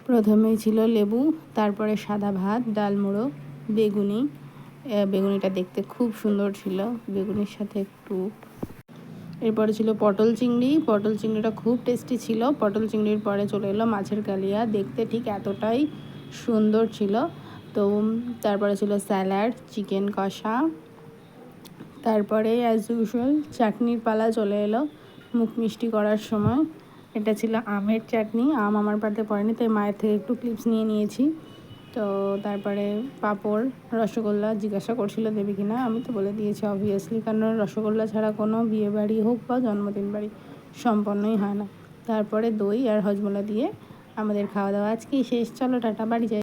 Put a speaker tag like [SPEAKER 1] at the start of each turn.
[SPEAKER 1] প্রথমেই ছিল লেবু, তারপরে সাদা ভাত, ডাল মুড়ো, বেগুনি। বেগুনিটা দেখতে খুব সুন্দর ছিল, বেগুনির সাথে একটু। এরপরে ছিল পটল চিংড়ি। পটল চিংড়িটা খুব টেস্টি ছিল। পটল চিংড়ির পরে চলে এলো মাছের কালিয়া, দেখতে ঠিক এতটাই সুন্দর ছিল। তো তারপরে ছিল স্যালাড, চিকেন কষা। তারপরে অ্যাজ ইউজুয়াল চাটনির পালা চলে এলো মুখ মিষ্টি করার সময়। এটা ছিল আমের চাটনি। আম আমার পাতে পড়েনি, তাই মায়ের থেকে একটু ক্লিপস নিয়ে নিয়েছি। তো তারপরে পাঁপড়, রসগোল্লা জিজ্ঞাসা করছিল দেবে কিনা, আমি তো বলে দিয়েছি অবভিয়াসলি, কারণ রসগোল্লা ছাড়া কোনো বিয়ে বাড়ি হোক বা জন্মদিন বাড়ি সম্পন্নই হয় না। তারপরে দই আর হজমোলা দিয়ে আমাদের খাওয়া দাওয়া আজকেই শেষ। চলো টাটা, বাড়ি যাই।